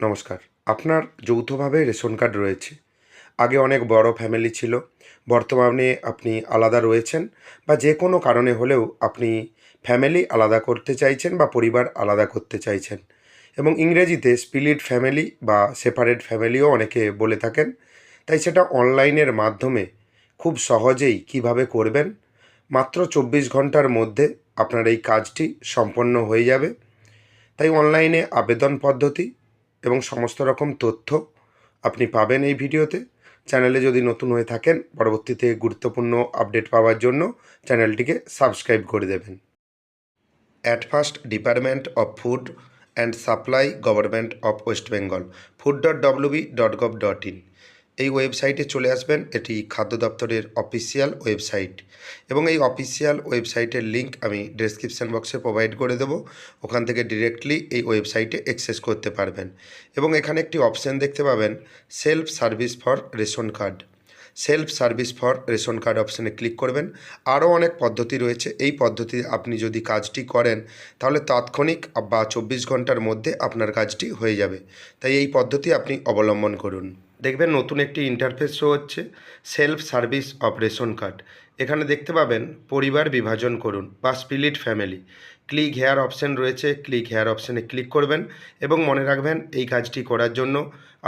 নমস্কার। আপনার যৌথভাবে রেশন কার্ড রয়েছে। আগে অনেক বড় ফ্যামিলি ছিল। বর্তমানে আপনি আলাদা রয়েছেন বা যে কোনো কারণে হলেও আপনি ফ্যামিলি আলাদা করতে চাইছেন বা পরিবার আলাদা করতে চাইছেন। এবং ইংরেজিতে স্প্লিট ফ্যামিলি বা সেপারেট ফ্যামিলিও অনেকে বলে থাকেন। তাই সেটা অনলাইনের মাধ্যমে খুব সহজেই কিভাবে করবেন, মাত্র ২৪ ঘন্টার মধ্যে আপনার এই কাজটি সম্পন্ন হয়ে যাবে। তাই অনলাইনে আবেদন পদ্ধতি এবং সমস্ত রকম তথ্য আপনি পাবেন এই ভিডিওতে। চ্যানেলে যদি নতুন হয়ে থাকেন, পরবর্তীতে গুরুত্বপূর্ণ আপডেট পাওয়ার জন্য চ্যানেলটিকে সাবস্ক্রাইব করে দেবেন। At first department of food and supply government of West Bengal food.wb.gov.in এই ওয়েবসাইটে চলে আসবেন। এটি খাদ্য দপ্তরের অফিসিয়াল ওয়েবসাইট এবং এই অফিসিয়াল ওয়েবসাইটের লিঙ্ক আমি ডেসক্রিপশান বক্সে প্রোভাইড করে দেবো। ওখান থেকে ডিরেক্টলি এই ওয়েবসাইটে অ্যাক্সেস করতে পারবেন এবং এখানে একটি অপশান দেখতে পাবেন, self service for ration card. Self service for ration card অপশানে ক্লিক করবেন। আরও অনেক পদ্ধতি রয়েছে। এই পদ্ধতি আপনি যদি কাজটি করেন তাহলে তাৎক্ষণিক বা ২৪ ঘন্টার মধ্যে আপনার কাজটি হয়ে যাবে। তাই এই পদ্ধতি আপনি অবলম্বন করুন। দেখবেন নতুন একটি ইন্টারফেস শো হচ্ছে, self service of ration card. এখানে দেখতে পাবেন পরিবার বিভাজন করুন বা split family. Click here option রয়েছে, ক্লিক হেয়ার অপশানে ক্লিক করবেন এবং মনে রাখবেন এই কাজটি করার জন্য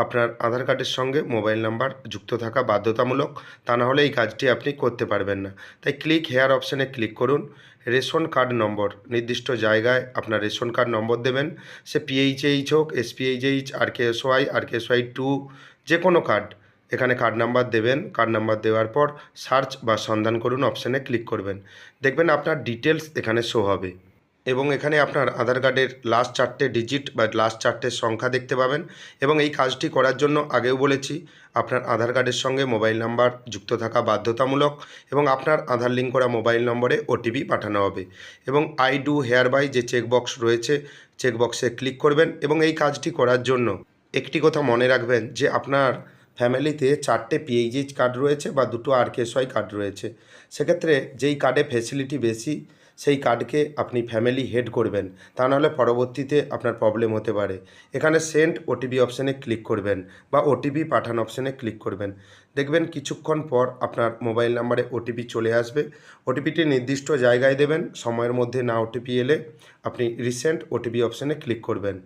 আপনার আধার কার্ডের সঙ্গে মোবাইল নাম্বার যুক্ত থাকা বাধ্যতামূলক, তা না হলে এই কাজটি আপনি করতে পারবেন না। তাই ক্লিক হেয়ার অপশানে ক্লিক করুন। রেশন কার্ড নম্বর, নির্দিষ্ট জায়গায় আপনার রেশন কার্ড নম্বর দেবেন। সে পিএইচএইচ হোক, এসপিএইচএইচ, আরকেএসওয়াই 2, যে কোনো কার্ড, এখানে কার্ড নাম্বার দেবেন। কার্ড নাম্বার দেওয়ার পর সার্চ বা সন্ধান করুন অপশানে ক্লিক করবেন। দেখবেন আপনার ডিটেলস এখানে শো হবে এবং এখানে আপনার আধার কার্ডের লাস্ট 4টে ডিজিট বা লাস্ট 4টে সংখ্যা দেখতে পাবেন। এবং এই কাজটি করার জন্য আগেও বলেছি, আপনার আধার কার্ডের সঙ্গে মোবাইল নাম্বার যুক্ত থাকা বাধ্যতামূলক এবং আপনার আধার লিঙ্ক করা মোবাইল নম্বরে ওটিপি পাঠানো হবে। এবং আই ডু হেয়ার বাই যে চেকবক্স রয়েছে, চেকবক্সে ক্লিক করবেন এবং এই কাজটি করার জন্য একটি কথা মনে রাখবেন যে আপনার ফ্যামিলিতে 4টে পিএইচএইচ কার্ড রয়েছে বা 2টো আরকেএসওয়াই কার্ড রয়েছে। সেক্ষেত্রে যেই কার্ডে ফেসিলিটি বেশি সেই কার্ডকে আপনি ফ্যামিলি হেড করবেন, তা নাহলে পরবর্তীতে আপনার প্রবলেম হতে পারে। এখানে সেন্ড ওটিপি অপশানে ক্লিক করবেন বা ওটিপি পাঠান অপশানে ক্লিক করবেন। দেখবেন কিছুক্ষণ পর আপনার মোবাইল নাম্বারে ওটিপি চলে আসবে। ওটিপিটি নির্দিষ্ট জায়গায় দেবেন। সময়ের মধ্যে না ওটিপি এলে আপনি রিসেন্ট ওটিপি অপশানে ক্লিক করবেন।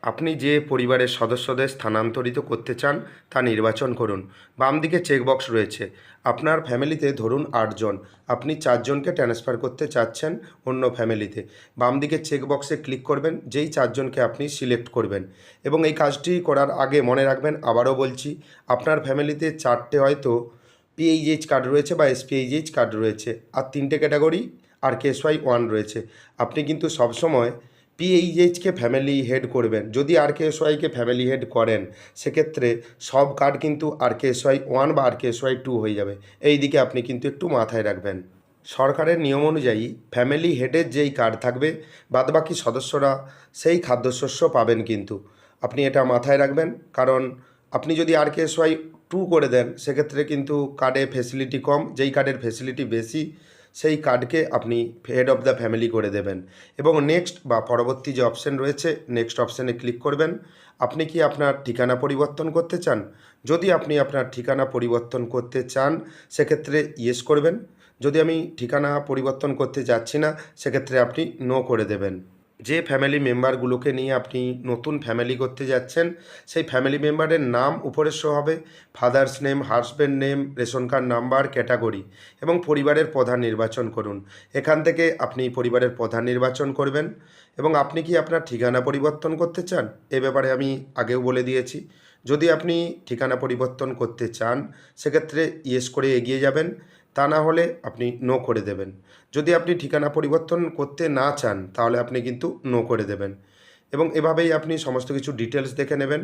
আপনি যে পরিবারের সদস্যদের স্থানান্তরিত করতে চান তা নির্বাচন করুন। বাম দিকে চেকবক্স রয়েছে। আপনার ফ্যামিলিতে ধরুন 8 জন, আপনি 4 জনকে ট্রান্সফার করতে চাচ্ছেন অন্য ফ্যামিলিতে। বাম দিকে চেকবক্সে ক্লিক করবেন, যেই 4 জনকে আপনি সিলেক্ট করবেন। এবং এই কাজটি করার আগে মনে রাখবেন, আবারও বলছি, আপনার ফ্যামিলিতে 4টে হয়তো পিএইচএইচ কার্ড রয়েছে বা এসপিএইচএইচ কার্ড রয়েছে আর 3টে ক্যাটাগরি আরকেএসওয়াই 1 রয়েছে। আপনি কিন্তু সবসময় পিএইচএইচকে ফ্যামিলি হেড করবেন। যদি আরকেএসওয়াইকে ফ্যামিলি হেড করেন সেক্ষেত্রে সব কার্ড কিন্তু আরকেএসওয়াই 1 বা আরকেএসওয়াই 2 হয়ে যাবে। এই দিকে আপনি কিন্তু একটু মাথায় রাখবেন। সরকারের নিয়ম অনুযায়ী ফ্যামিলি হেডের যেই কার্ড থাকবে বাদবাকি সদস্যরা সেই খাদ্যশস্য পাবেন কিন্তু। আপনি এটা মাথায় রাখবেন, কারণ আপনি যদি আরকেএসওয়াই 2 করে দেন সেক্ষেত্রে কিন্তু কার্ডে ফেসিলিটি কম, যেই কার্ডের ফেসিলিটি বেশি সেই কার্ডকে আপনি হেড অফ দ্য ফ্যামিলি করে দেবেন। এবং নেক্সট বা পরবর্তী যে অপশান রয়েছে, নেক্সট অপশানে ক্লিক করবেন। আপনি কি আপনার ঠিকানা পরিবর্তন করতে চান? যদি আপনি আপনার ঠিকানা পরিবর্তন করতে চান সেক্ষেত্রে ইয়েস করবেন। যদি আমি ঠিকানা পরিবর্তন করতে যাচ্ছি না সেক্ষেত্রে আপনি নো করে দেবেন। যে ফ্যামিলি মেম্বারগুলোকে নিয়ে আপনি নতুন ফ্যামিলি করতে যাচ্ছেন সেই ফ্যামিলি মেম্বারের নাম উপরে শো হবে, father's name, husband name, ration card number, category এবং পরিবারের প্রধান নির্বাচন করুন। এখান থেকে আপনি পরিবারের প্রধান নির্বাচন করবেন। এবং আপনি কি আপনার ঠিকানা পরিবর্তন করতে চান? এ ব্যাপারে আমি আগেও বলে দিয়েছি। যদি আপনি ঠিকানা পরিবর্তন করতে চান সেক্ষেত্রে ইয়েস করে এগিয়ে যাবেন, তা না হলে আপনি নো করে দেবেন। যদি আপনি ঠিকানা পরিবর্তন করতে না চান তাহলে আপনি কিন্তু নো করে দেবেন। এবং এভাবেই আপনি সমস্ত কিছু ডিটেলস দেখে নেবেন।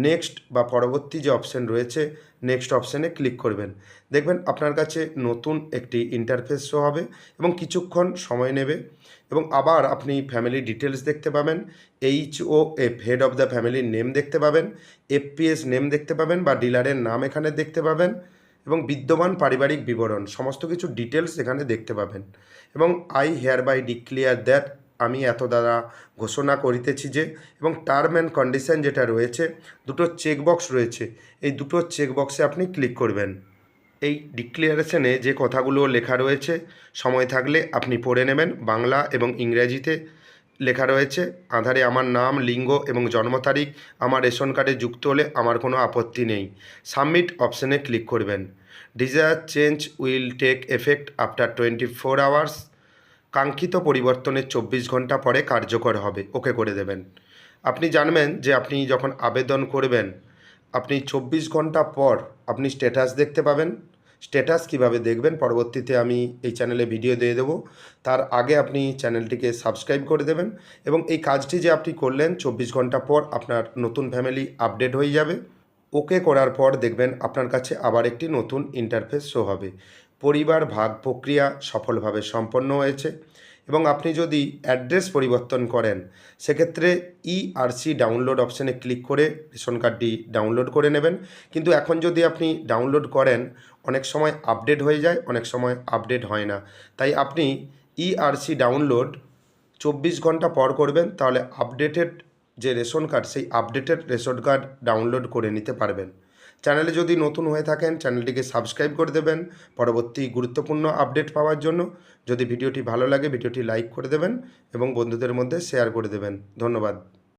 নেক্সট বা পরবর্তী যে অপশান রয়েছে, নেক্সট অপশানে ক্লিক করবেন। দেখবেন আপনার কাছে নতুন একটি ইন্টারফেস শো হবে এবং কিছুক্ষণ সময় নেবে এবং আবার আপনি ফ্যামিলি ডিটেলস দেখতে পাবেন। HOF হেড অফ দ্য ফ্যামিলির নেম দেখতে পাবেন, FPS নেম দেখতে পাবেন বা ডিলারের নাম এখানে দেখতে পাবেন এবং বিদ্যমান পারিবারিক বিবরণ সমস্ত কিছু ডিটেলস এখানে দেখতে পাবেন। এবং I hereby declare that আমি এত দ্বারা ঘোষণা করিতেছি যে, এবং টার্ম অ্যান্ড কন্ডিশন যেটা রয়েছে, দুটো চেকবক্স রয়েছে, এই দুটো চেকবক্সে আপনি ক্লিক করবেন। এই ডিক্লারেশনে যে কথাগুলো লেখা রয়েছে সময় থাকলে আপনি পড়ে নেবেন। বাংলা এবং ইংরেজিতে লেখা রয়েছে। আধারে আমার নাম, লিঙ্গ এবং জন্ম তারিখ আমার রেশন কার্ডে যুক্ত হলে আমার কোনো আপত্তি নেই। সাবমিট অপশানে ক্লিক করবেন। Desire change will take effect after 24 hours. কাঙ্ক্ষিত পরিবর্তনের 24 ঘন্টা পরে কার্যকর হবে, ওকে করে দেবেন। আপনি জানবেন যে আপনি যখন আবেদন করবেন আপনি 24 ঘন্টা পর আপনি স্ট্যাটাস দেখতে পাবেন। স্ট্যাটাস কিভাবে দেখবেন পরবর্তীতে আমি এই চ্যানেলে ভিডিও দিয়ে দেবো। তার আগে আপনি চ্যানেলটিকে সাবস্ক্রাইব করে দেবেন এবং এই কাজটি যে আপনি করলেন 24 ঘন্টা পর আপনার নতুন ফ্যামিলি আপডেট হয়ে যাবে। ওকে করার পর দেখবেন আপনার কাছে আবার একটি নতুন ইন্টারফেস শো হবে। পরিবার ভাগ প্রক্রিয়া সফলভাবে সম্পন্ন হয়েছে। এবং আপনি যদি অ্যাড্রেস পরিবর্তন করেন সেক্ষেত্রে ইআরসি ডাউনলোড অপশানে ক্লিক করে রেশন কার্ডটি ডাউনলোড করে নেবেন। কিন্তু এখন যদি আপনি ডাউনলোড করেন অনেক সময় আপডেট হয়ে যায়, অনেক সময় আপডেট হয় না। তাই আপনি ইআরসি ডাউনলোড 24 ঘন্টা পর করবেন, তাহলে আপডেটেড যে রেশন কার্ড সেই আপডেটেড রেশন কার্ড ডাউনলোড করে নিতে পারবেন। চ্যানেলে যদি নতুন হয়ে থাকেন চ্যানেলটিকে সাবস্ক্রাইব করে দেবেন পরবর্তী গুরুত্বপূর্ণ আপডেট পাওয়ার জন্য। যদি ভিডিওটি ভালো লাগে ভিডিওটি লাইক করে দেবেন এবং বন্ধুদের মধ্যে শেয়ার করে দেবেন। ধন্যবাদ।